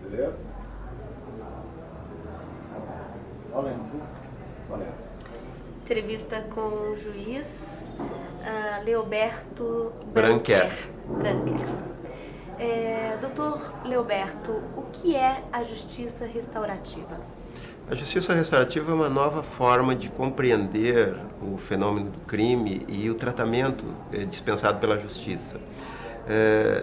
Beleza? Valendo. Entrevista com o juiz Leoberto Branquer. Doutor Leoberto, o que é a justiça restaurativa? A justiça restaurativa é uma nova forma de compreender o fenômeno do crime e o tratamento dispensado pela justiça.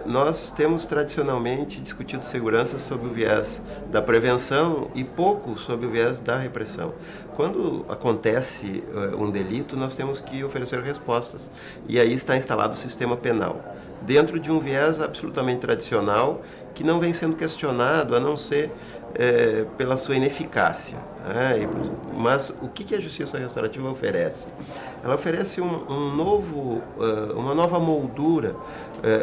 Nós temos tradicionalmente discutido segurança sob o viés da prevenção e pouco sob o viés da repressão. Quando acontece um delito, nós temos que oferecer respostas, e aí está instalado o sistema penal, dentro de um viés absolutamente tradicional que não vem sendo questionado, a não ser pela sua ineficácia. Mas o que a justiça restaurativa oferece? Ela oferece uma nova moldura,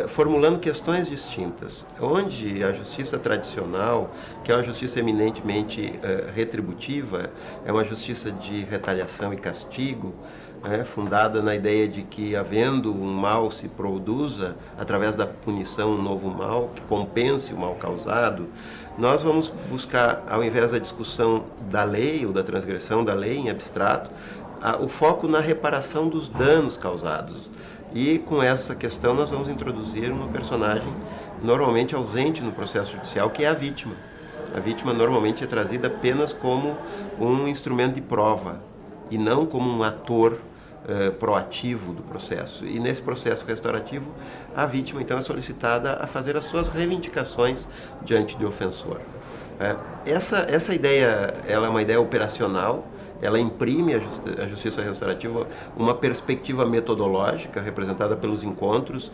formulando questões distintas, onde a justiça tradicional, que é uma justiça eminentemente retributiva, é uma justiça de retaliação e castigo, fundada na ideia de que, havendo um mal, se produza, através da punição, um novo mal, que compense o mal causado. Nós vamos buscar, ao invés da discussão da lei ou da transgressão da lei em abstrato, o foco na reparação dos danos causados. E com essa questão nós vamos introduzir uma personagem normalmente ausente no processo judicial, que é a vítima. A vítima normalmente é trazida apenas como um instrumento de prova e não como um ator proativo do processo. E nesse processo restaurativo, a vítima então é solicitada a fazer as suas reivindicações diante do ofensor. Essa ideia, ela é uma ideia operacional. Ela imprime à justiça restaurativa uma perspectiva metodológica representada pelos encontros,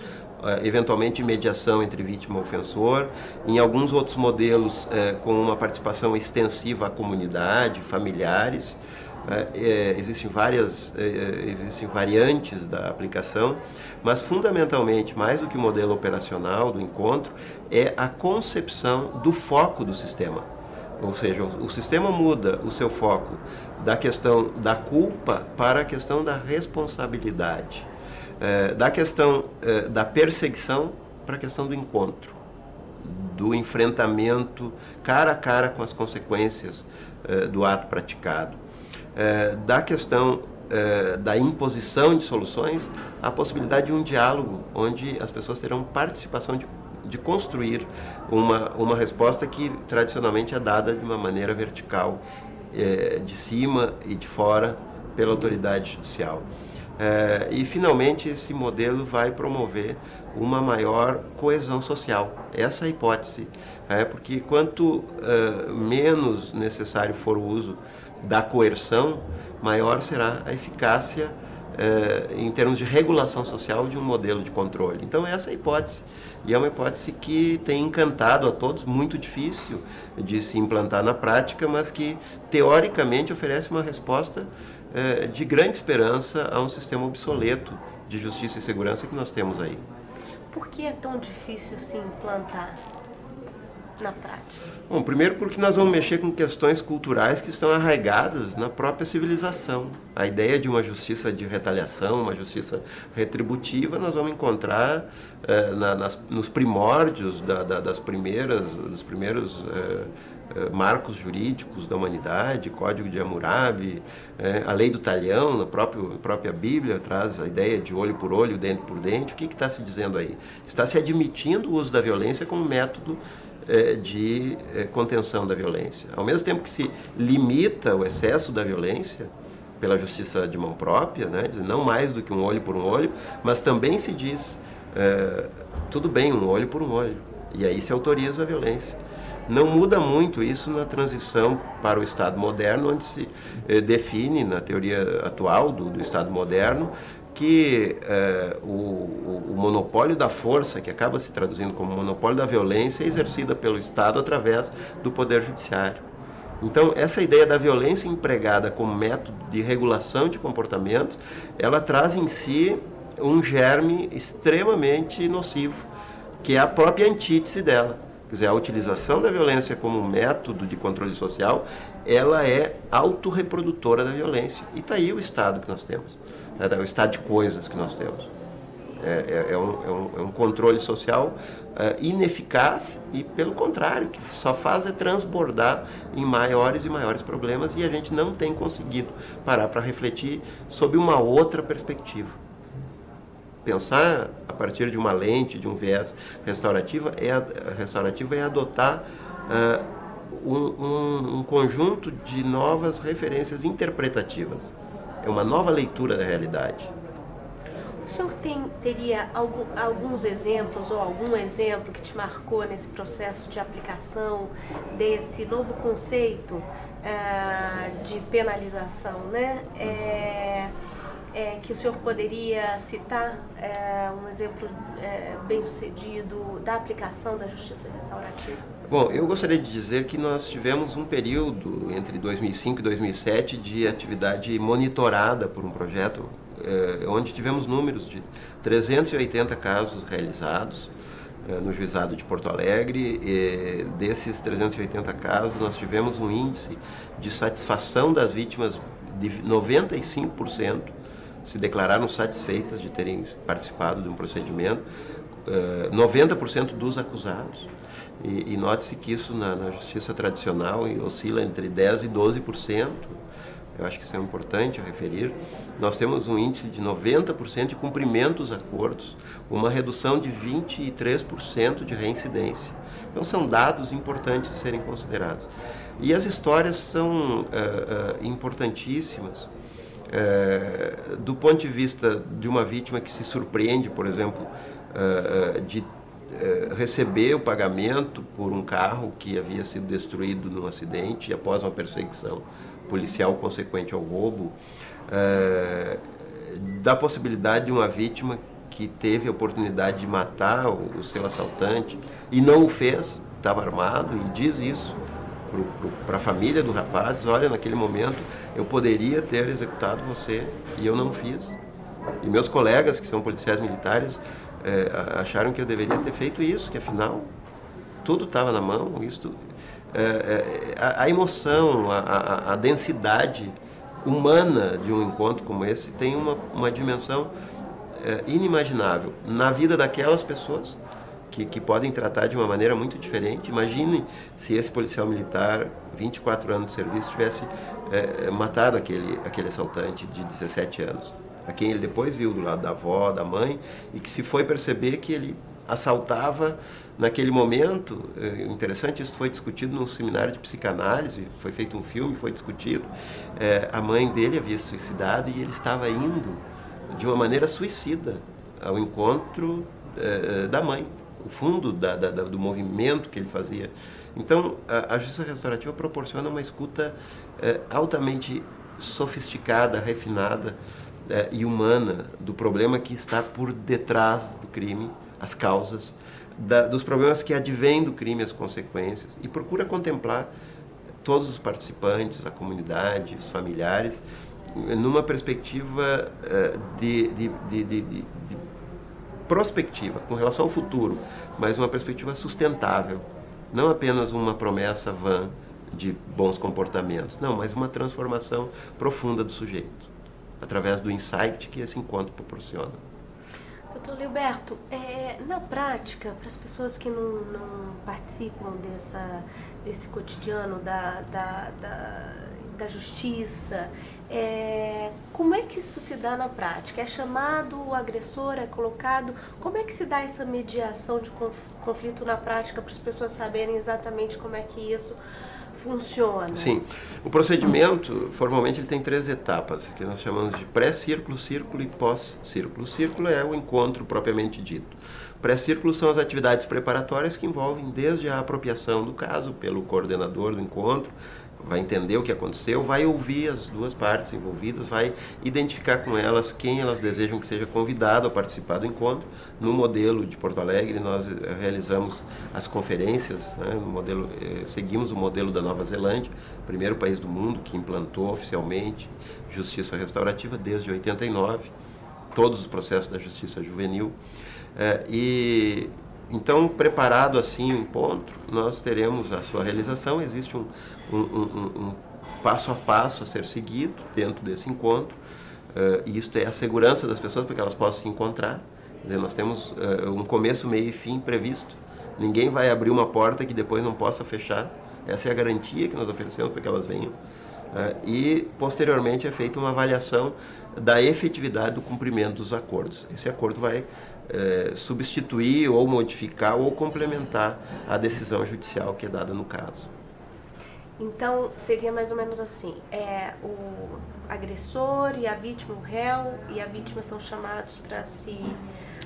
eventualmente mediação entre vítima e ofensor, em alguns outros modelos com uma participação extensiva à comunidade, familiares. Existem variantes da aplicação, mas fundamentalmente, mais do que o modelo operacional do encontro, é a concepção do foco do sistema. Ou seja, o sistema muda o seu foco da questão da culpa para a questão da responsabilidade, da questão da perseguição para a questão do encontro, do enfrentamento cara a cara com as consequências do ato praticado, da questão da imposição de soluções, a possibilidade de um diálogo onde as pessoas terão participação de construir uma resposta que tradicionalmente é dada de uma maneira vertical, de cima e de fora, pela autoridade judicial. E, finalmente, esse modelo vai promover uma maior coesão social. Essa é a hipótese, porque quanto menos necessário for o uso da coerção, maior será a eficácia em termos de regulação social de um modelo de controle. Então, essa é a hipótese. E é uma hipótese que tem encantado a todos, muito difícil de se implantar na prática, mas que, teoricamente, oferece uma resposta de grande esperança a um sistema obsoleto de justiça e segurança que nós temos aí. Por que é tão difícil se implantar na prática? Bom, primeiro porque nós vamos mexer com questões culturais que estão arraigadas na própria civilização. A ideia de uma justiça de retaliação, uma justiça retributiva, nós vamos encontrar nos primórdios dos primeiros marcos jurídicos da humanidade, Código de Hammurabi, a lei do talhão, na própria Bíblia traz a ideia de olho por olho, dente por dente. O que está se dizendo aí? Está se admitindo o uso da violência como método de contenção da violência. Ao mesmo tempo que se limita o excesso da violência pela justiça de mão própria, não mais do que um olho por um olho, mas também se diz, tudo bem, um olho por um olho, e aí se autoriza a violência. Não muda muito isso na transição para o Estado moderno, onde se define, na teoria atual do Estado moderno, que o monopólio da força, que acaba se traduzindo como monopólio da violência, é exercida pelo Estado através do Poder Judiciário. Então, essa ideia da violência empregada como método de regulação de comportamentos, ela traz em si um germe extremamente nocivo, que é a própria antítese dela. Quer dizer, a utilização da violência como método de controle social, ela é autorreprodutora da violência. E está aí o estado que nós temos, o estado de coisas que nós temos. É um controle social ineficaz e, pelo contrário, que só faz é transbordar em maiores e maiores problemas, e a gente não tem conseguido parar para refletir sob uma outra perspectiva. Pensar a partir de uma lente, de um viés restaurativo é adotar um conjunto de novas referências interpretativas. É uma nova leitura da realidade. O senhor teria alguns exemplos ou algum exemplo que te marcou nesse processo de aplicação desse novo conceito de penalização, né? Que o senhor poderia citar um exemplo bem sucedido da aplicação da justiça restaurativa? Bom, eu gostaria de dizer que nós tivemos um período entre 2005 e 2007 de atividade monitorada por um projeto onde tivemos números de 380 casos realizados no juizado de Porto Alegre. E desses 380 casos, nós tivemos um índice de satisfação das vítimas de 95%, se declararam satisfeitas de terem participado de um procedimento, 90% dos acusados. E note-se que isso na justiça tradicional oscila entre 10% e 12%. Eu acho que isso é importante a referir. Nós temos um índice de 90% de cumprimento dos acordos, uma redução de 23% de reincidência. Então são dados importantes de serem considerados. E as histórias são importantíssimas do ponto de vista de uma vítima que se surpreende, por exemplo, de receber o pagamento por um carro que havia sido destruído num acidente após uma perseguição policial consequente ao roubo, da possibilidade de uma vítima que teve a oportunidade de matar o seu assaltante e não o fez, estava armado, e diz isso para a família do rapaz: olha, naquele momento eu poderia ter executado você e eu não fiz. E meus colegas, que são policiais militares, acharam que eu deveria ter feito isso, que afinal tudo estava na mão. A emoção, a densidade humana de um encontro como esse tem uma dimensão inimaginável na vida daquelas pessoas que podem tratar de uma maneira muito diferente. Imagine se esse policial militar, 24 anos de serviço, tivesse matado aquele assaltante de 17 anos, a quem ele depois viu do lado da avó, da mãe, e que se foi perceber que ele assaltava naquele momento. Interessante, isso foi discutido num seminário de psicanálise, foi feito um filme, foi discutido. A mãe dele havia se suicidado e ele estava indo de uma maneira suicida ao encontro da mãe, o fundo do movimento que ele fazia. Então, a justiça restaurativa proporciona uma escuta altamente sofisticada, refinada e humana do problema que está por detrás do crime, as causas, dos problemas que advêm do crime, as consequências, e procura contemplar todos os participantes, a comunidade, os familiares, numa perspectiva de prospectiva, com relação ao futuro, mas uma perspectiva sustentável, não apenas uma promessa vã de bons comportamentos, não, mas uma transformação profunda do sujeito, através do insight que esse encontro proporciona. Doutor Lilberto, na prática, para as pessoas que não participam desse cotidiano da justiça, como é que isso se dá na prática? É chamado o agressor, é colocado? Como é que se dá essa mediação de conflito na prática para as pessoas saberem exatamente como é que isso funciona? Sim, o procedimento, formalmente, ele tem 3 etapas, que nós chamamos de pré-círculo, círculo e pós-círculo. O círculo é o encontro propriamente dito. Pré-círculo são as atividades preparatórias que envolvem desde a apropriação do caso pelo coordenador do encontro, vai entender o que aconteceu, vai ouvir as duas partes envolvidas, vai identificar com elas quem elas desejam que seja convidado a participar do encontro. No modelo de Porto Alegre, nós realizamos as conferências, né, seguimos o modelo da Nova Zelândia, primeiro país do mundo que implantou oficialmente justiça restaurativa desde 89, todos os processos da justiça juvenil. Então, preparado assim o encontro, nós teremos a sua realização. Existe um passo a passo a ser seguido dentro desse encontro, e isto é a segurança das pessoas para que elas possam se encontrar. Quer dizer, nós temos um começo, meio e fim previsto. Ninguém vai abrir uma porta que depois não possa fechar. Essa é a garantia que nós oferecemos para que elas venham. E, posteriormente, é feita uma avaliação da efetividade do cumprimento dos acordos. Esse acordo vai substituir ou modificar ou complementar a decisão judicial que é dada no caso. Então, seria mais ou menos assim, o agressor e a vítima, o réu e a vítima são chamados para se...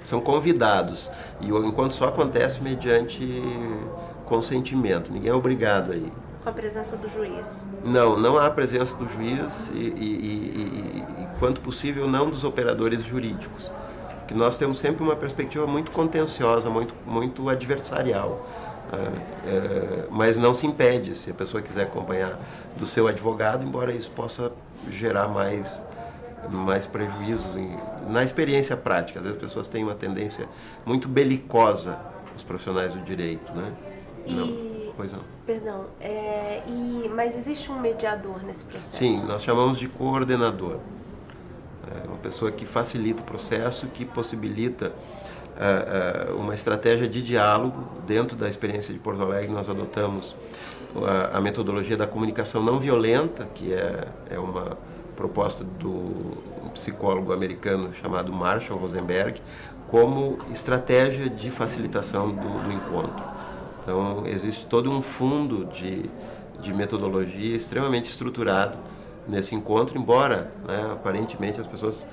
São convidados, e o encontro só acontece mediante consentimento, ninguém é obrigado a ir. Com a presença do juiz? Não há presença do juiz e, quanto possível, não dos operadores jurídicos. Que nós temos sempre uma perspectiva muito contenciosa, muito adversarial. Mas não se impede, se a pessoa quiser acompanhar do seu advogado, embora isso possa gerar mais prejuízos na experiência prática. Às vezes as pessoas têm uma tendência muito belicosa, os profissionais do direito, né? Pois não. Perdão, mas existe um mediador nesse processo? Sim, nós chamamos de coordenador. É uma pessoa que facilita o processo, que possibilita uma estratégia de diálogo. Dentro da experiência de Porto Alegre, nós adotamos a metodologia da comunicação não violenta, que é uma proposta do psicólogo americano chamado Marshall Rosenberg, como estratégia de facilitação do encontro. Então, existe todo um fundo de metodologia extremamente estruturado nesse encontro, embora, né, aparentemente, as pessoas,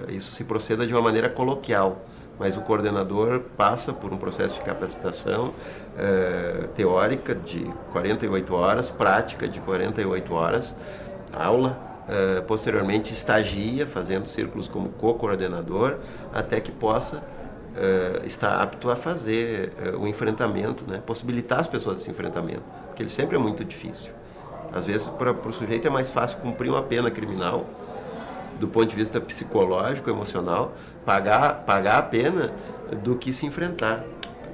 isso se proceda de uma maneira coloquial, mas o coordenador passa por um processo de capacitação teórica de 48 horas, prática de 48 horas, aula, posteriormente estagia, fazendo círculos como co-coordenador, até que possa estar apto a fazer o enfrentamento, né? Possibilitar as pessoas esse enfrentamento, porque ele sempre é muito difícil. Às vezes, para o sujeito é mais fácil cumprir uma pena criminal, do ponto de vista psicológico, emocional, pagar a pena, do que se enfrentar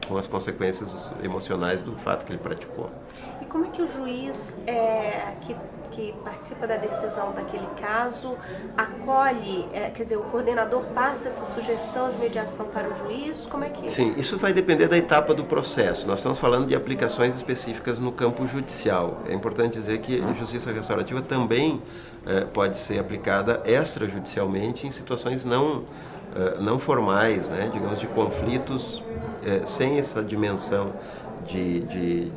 com as consequências emocionais do fato que ele praticou. E como é que o juiz que participa da decisão daquele caso acolhe, quer dizer, o coordenador passa essa sugestão de mediação para o juiz? Como é que... Sim, isso vai depender da etapa do processo. Nós estamos falando de aplicações específicas no campo judicial. É importante dizer que a justiça restaurativa também pode ser aplicada extrajudicialmente em situações não formais, né, digamos, de conflitos sem essa dimensão de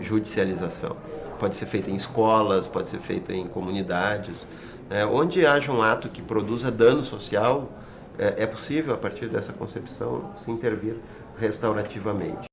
judicialização. Pode ser feita em escolas, pode ser feita em comunidades, onde haja um ato que produza dano social, é possível, a partir dessa concepção, se intervir restaurativamente.